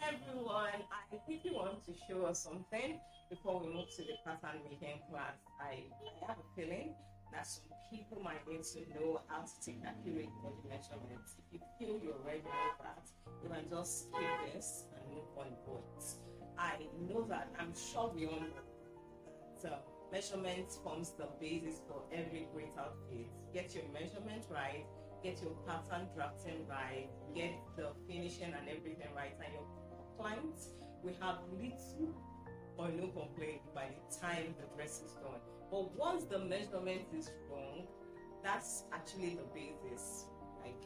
Everyone, I quickly want to show us something before we move to the pattern making class. I have a feeling that some people might need to know how to take accurate body measurements. If you feel you already know that, you can just skip this and move on. But I know that I'm sure we all know that measurements forms the basis for every great outfit. Get your measurement right, get your pattern drafting right, get the finishing and everything right, and your clients will have little or no complaint by the time the dress is done. But once the measurement is wrong, that's actually the basis. Like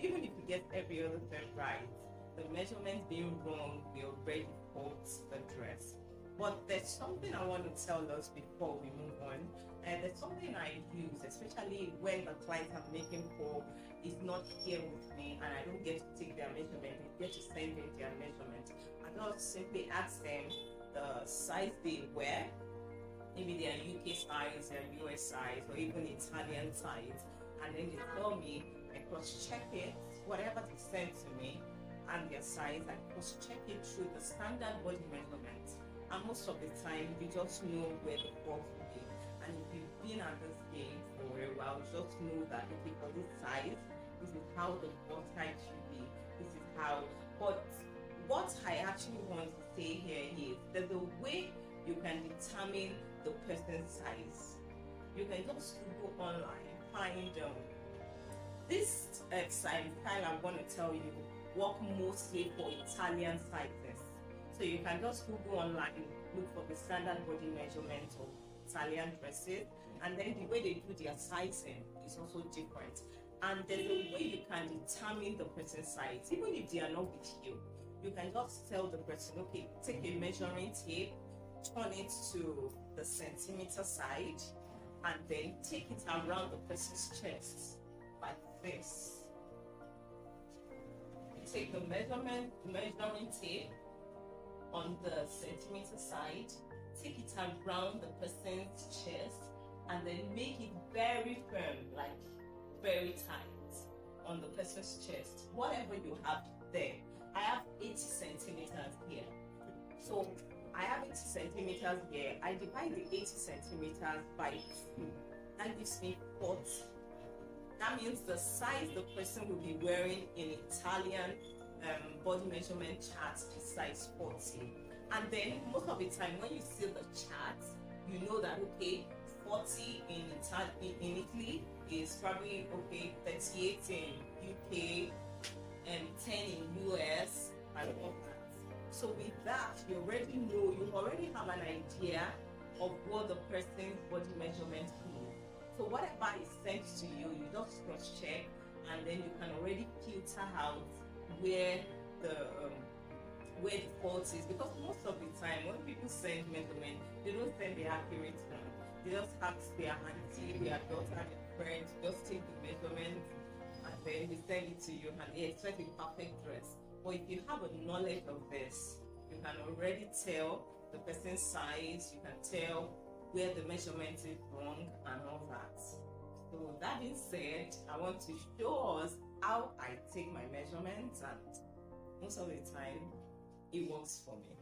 even if you get every other thing right, the measurement being wrong will already hurt the dress. But there's something I want to tell us before we move on. And there's something I use, especially when the clients I'm making for is not here with me and I don't get to take their measurement, they get to send me their measurement. I just simply ask them the size they wear, maybe their UK size, their US size, or even Italian size, and then they tell me, I cross-check it, whatever they send to me, and their size, I cross-check it through the standard body measurement. And most of the time, you just know where the fault will be. And if you've been at this game for a while, just know that, okay, for this size, this is how the bust height should be. This is how, but what I actually want to say here is that the way you can determine the person's size, you can just go online, find this style I'm going to tell you work mostly for Italian sizes. So you can just Google online, look for the standard body measurement of Italian dresses, and then the way they do their sizing is also different. And there's a way you can determine the person's size, even if they are not with you. You can just tell the person, okay, take a measuring tape, turn it to the centimeter side, and then take it around the person's chest like this. You take the measuring tape on the centimeter side, take it around the person's chest, and then make it very firm, like very tight on the person's chest. Whatever you have there. I have 80 centimeters here. So I have 80 centimeters here. I divide the 80 centimeters by 2. That gives me 40. That means the size the person will be wearing in Italian body measurement charts is size 40. And then most of the time when you see the chart, you know that, okay, 40 in Italy is probably, okay, 38 in UK, and 10 in US, and all that. So with that, you already have an idea of what the person's body measurement is. So whatever is sent to you, you just cross-check, and then you can already filter out where the fault is. Because most of the time, when people send measurement, they don't send the accurate one. They just ask their auntie, their daughter, their friend, just take the measurement, and then they send it to you, and they expect a perfect dress. But if you have a knowledge of this, you can already tell the person's size, you can tell where the measurement is wrong and all that. So that being said, I want to show us how I take my measurements, and most of the time it works for me.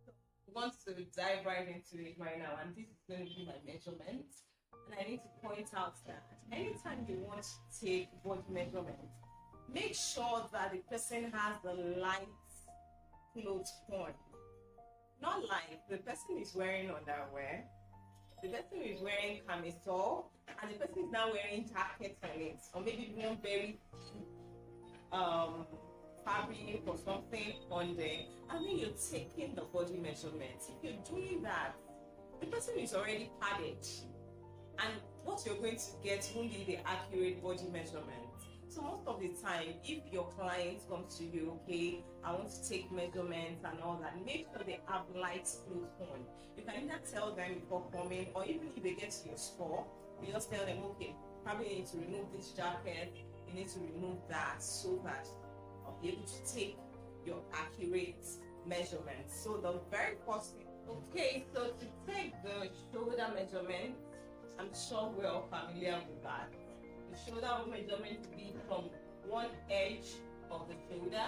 I want to dive right into it right now, and this is going to be my measurement. And I need to point out that anytime you want to take body measurement, make sure that the person has the light clothes on. Not light, the person is wearing underwear, the person is wearing camisole, and the person is now wearing jackets on it, or maybe one very fabric or something on there, and then you're taking the body measurement. If you're doing that, the person is already padded, and what you're going to get won't be the accurate body measurement. So most of the time, if your client comes to you, okay, I want to take measurements and all that, make sure they have light clothes on. You can either tell them before coming, or even if they get to your store, you just tell them, okay, probably need to remove this jacket, you need to remove that, so that I'll be able to take your accurate measurements. So the very first thing, okay, so to take the shoulder measurement, I'm sure we're all familiar with that. The shoulder measurement will be from one edge of the shoulder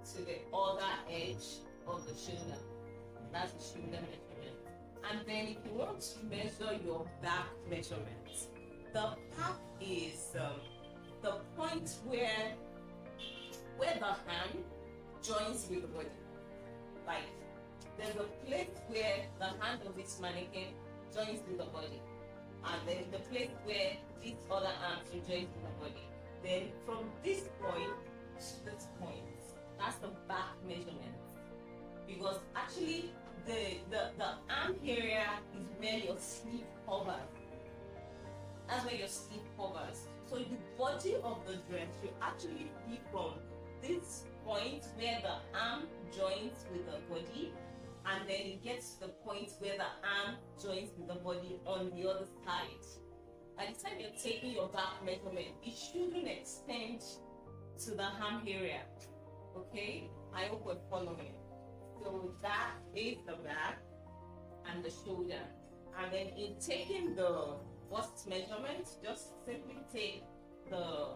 to the other edge of the shoulder. That's the shoulder measurement. And then if you want to measure your back measurement, the back is the point where the hand joins with the body. Like, there's a place where the hand of this mannequin joins with the body, and then the place where this other arm should join with the body. Then from this point to this point, that's the back measurement. Because actually the arm area is where your sleeve covers. That's where your sleeve covers. So the body of the dress should actually be from this point where the arm joins with the body, and then it gets to the point where the arm joins with the body on the other side. By the time you're taking your back measurement, it shouldn't extend to the arm area. Okay? I hope we're following. So that is the back and the shoulder. And then in taking the bust measurement, just simply take the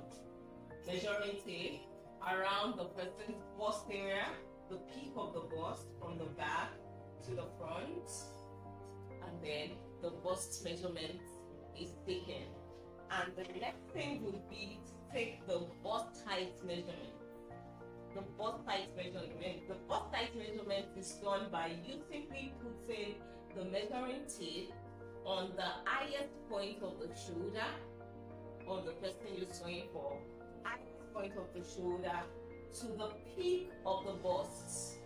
measuring tape around the person's bust area, the peak of the bust from the back to the front, and then the bust measurement is taken. And the next thing would be to take the bust height measurement. The bust height measurement. The bust height measurement is done by you simply putting the measuring tape on the highest point of the shoulder of the person you're sewing for, highest point of the shoulder to the peak of the bust.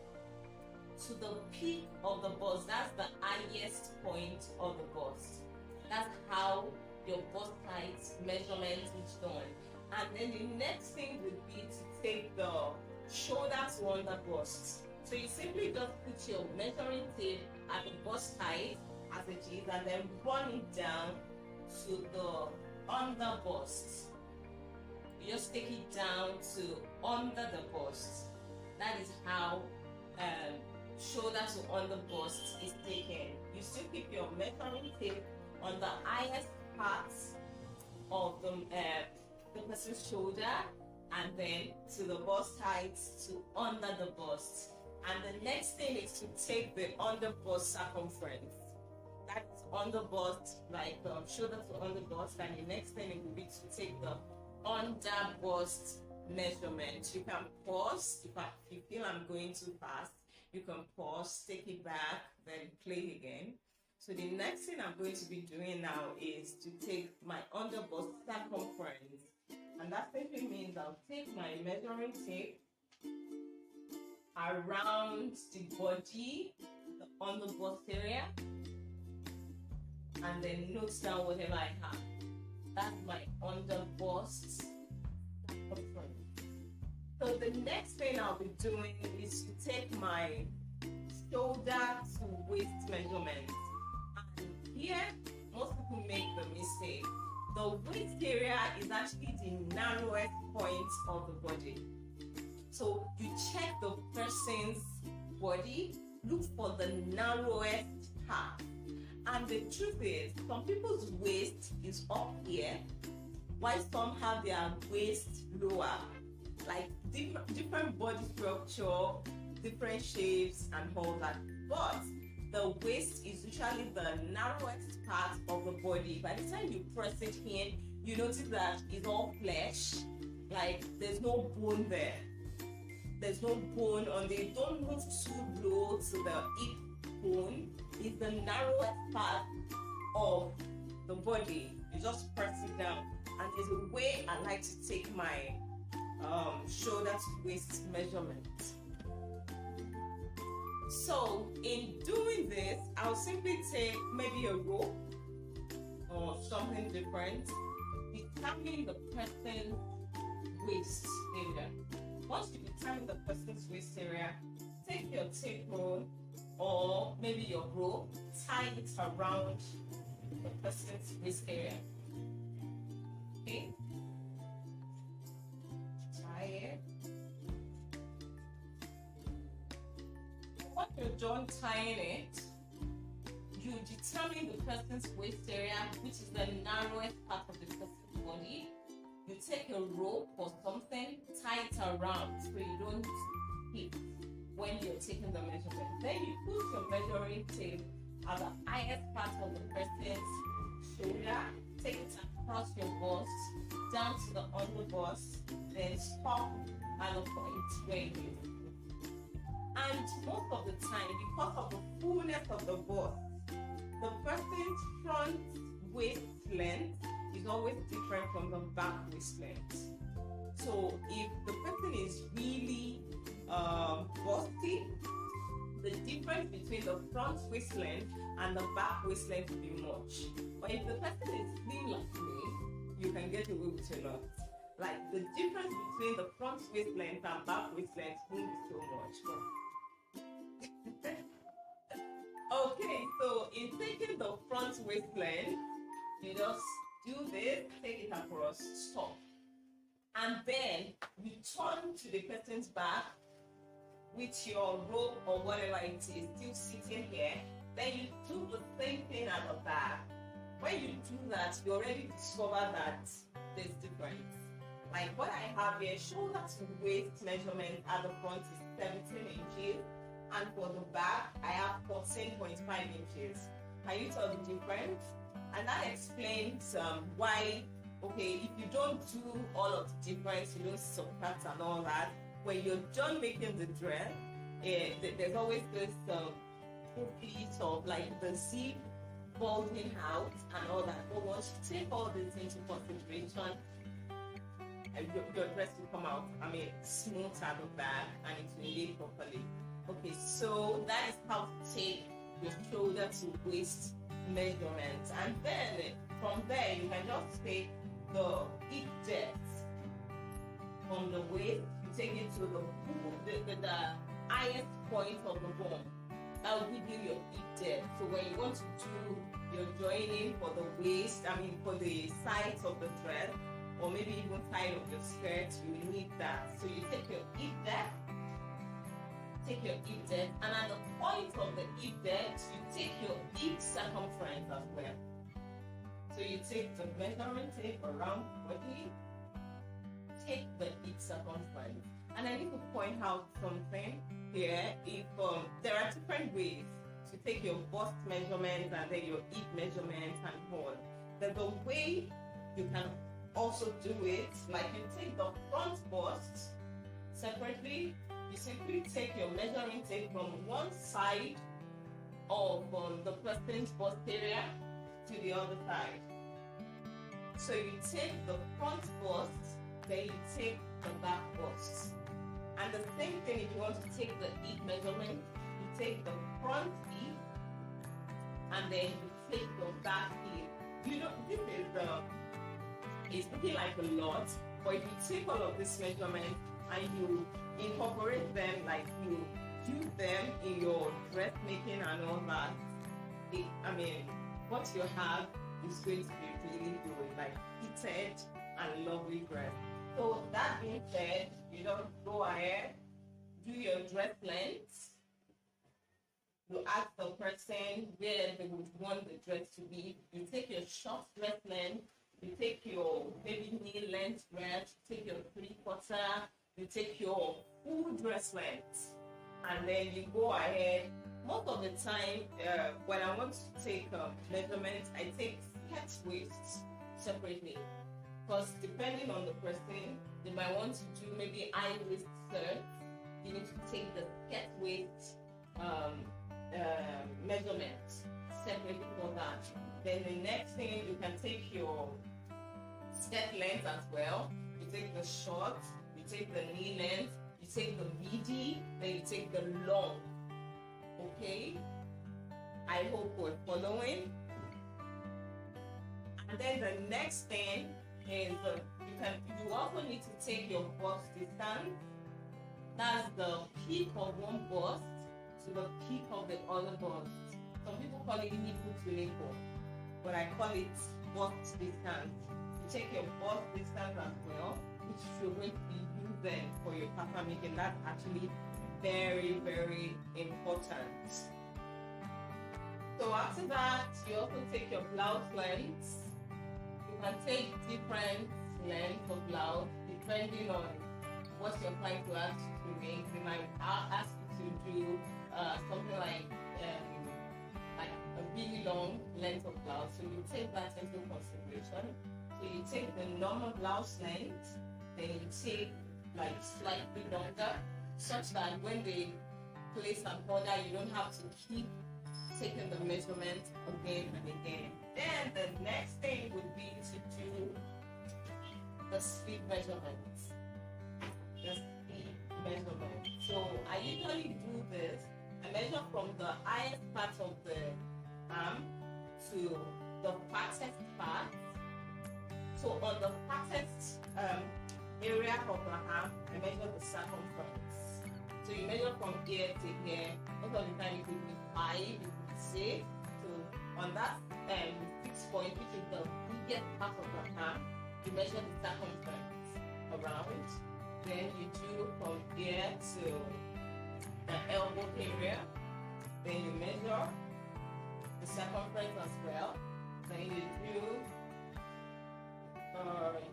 To the peak of the bust. That's the highest point of the bust. That's how your bust height measurement is done. And then the next thing would be to take the shoulder to under bust. So you simply just put your measuring tape at the bust height as it is, and then run it down to the under bust. You just take it down to under the bust. That is how shoulder to under bust is taken. You still keep your measuring tape on the highest parts of the person's shoulder, and then to the bust height to under the bust. And the next thing is to take the under bust circumference. That's under bust, like shoulder to under bust. And the next thing it will be to take the under bust measurement. You can pause if you feel I'm going too fast. You can pause, take it back, then play again. So the next thing I'm going to be doing now is to take my under bust circumference. And that simply means I'll take my measuring tape around the body, the under bust area, and then note down whatever I have. That's my under bust circumference. So the next thing I'll be doing is to take my shoulder to waist measurement. And here, most people make the mistake. The waist area is actually the narrowest point of the body. So you check the person's body, look for the narrowest part. And the truth is, some people's waist is up here, while some have their waist lower. Like different body structure, different shapes and all that. But the waist is usually the narrowest part of the body. By the time you press it in, you notice that it's all flesh. Like there's no bone there. There's no bone on there. Don't move too low to the hip bone. It's the narrowest part of the body. You just press it down. And there's a way I like to take my shoulder to waist measurement. So in doing this, I'll simply take maybe a rope or something different, determine the person's waist area. Once you determine the person's waist area, take your tape roll or maybe your rope, tie it around the person's waist area. Okay? Tie it. Once you're done tying it, you determine the person's waist area, which is the narrowest part of the person's body. You take a rope or something, tie it around so you don't hip when you're taking the measurement. Then you put your measuring tape at the highest part of the person's shoulder, take it across your bust, down to the underbust, then stop at the point where you need. And most of the time, because of the fullness of the bust, the person's front waist length is always different from the back waist length. So if the person is really busty, the difference between the front waist length and the back waist length will be much. But if the person is slim like me, you can get away with a lot. Like the difference between the front waist length and back waist length won't be so much. Okay, so in taking the front waist length, you just do this, take it across, stop. And then you turn to the person's back with your rope or whatever it is still sitting here. Then you do the same thing at the back. When you do that, you already discover that there's difference. Like what I have here, shoulder to waist measurement at the front is 17 inches. And for the back, I have 14.5 inches. Can you tell the difference? And that explains why, okay, if you don't do all of the difference, you don't subtract and all that, when you're done making the dress, there's always this piece of like the zip bulging out and all that. But once you take all this into consideration, your dress will come out, smooth at the back and it will lay properly. Okay, so that is how to take your shoulder to waist measurement. And then from there, you can just take the hip depth from the waist, you take it to the highest point of the bone. That will give you your hip depth. So when you want to do your joining for the waist, for the sides of the dress, or maybe even side of your skirt, you need that. So you take your hip depth, and at the point of the hip depth, you take your hip circumference as well. So you take the measurement tape around the body, take the hip circumference. And I need to point out something here. If there are different ways to take your bust measurement and then your hip measurement and all. There's a way you can also do it, like you take the front bust separately. You simply take your measuring tape from one side of the person's bust area to the other side. So you take the front bust, then you take the back bust. And the same thing if you want to take the hip measurement, you take the front hip and then you take the back hip. This is it's looking like a lot, but if you take all of this measurement and you incorporate them, like you use them in your dressmaking and all that, what you have is going to be really good, like fitted and lovely dress. So that being said, you don't go ahead, do your dress length. You ask the person where they would want the dress to be. You take your short dress length, you take your maybe knee length dress, you take your 3/4, you take your full dress length, and then you go ahead. Most of the time, when I want to take measurements, I take skirt waist separately, because depending on the person, they might want to do maybe high waist skirt. You need to take the skirt waist measurement separately for that. Then the next thing, you can take your skirt length as well. You take the short, you take the knee length, you take the midi, then you take the long. Okay, I hope we're following. And then the next thing is you also need to take your bust distance. That's the peak of one bust to the peak of the other bust. Some people call it nipple to nipple, but I call it bust distance. You take your bust distance as well, which you're going to be using for your pattern making. That's actually very, very important. So after that, you also take your blouse lengths. You can take different lengths of blouse depending on what you're planning to ask to make. They might ask you to do something like a really long length of blouse. So you take that into consideration. So you take the normal blouse length, then you take like slightly longer, such that when they place an order, you don't have to keep taking the measurement again and again. Then the next thing would be to do the sleeve measurements. The sleeve measurement. So I usually do this. I measure from the highest part of the arm to the fattest part. So on the fattest area of the arm, I measure the circumference. So you measure from here to here. Most of the time it could be 5, it could be 6. So on that fixed point, which is the biggest part of the arm, you measure the circumference around. Then you do from here to the elbow area. Then you measure the circumference as well. Then you do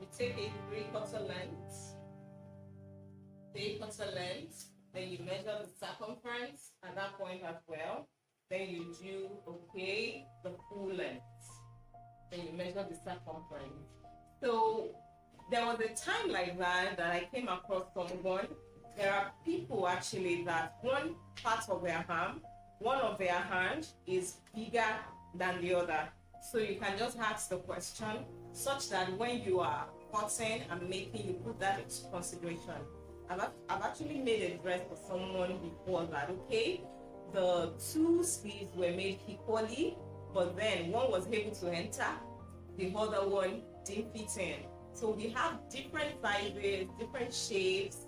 you take a 3/4 length. 3/4 length. Then you measure the circumference at that point as well. Then you do the full length. Then you measure the circumference. So there was a time like that I came across someone. There are people actually that one part of their arm, one of their hand is bigger than the other. So you can just ask the question such that when you are cutting and making, you put that into consideration. I've actually made a dress for someone before that, the two sleeves were made equally, but then one was able to enter, the other one didn't fit in. So we have different sizes, different shapes,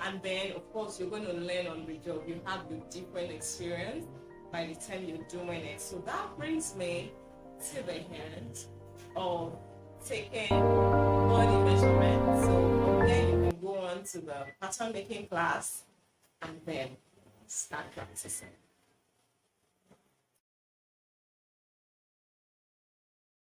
and then of course you're going to learn on the job. You have your different experience by the time you're doing it. So that brings me to the end of taking body measurement. So from there you can go on to the pattern making class and then start practicing.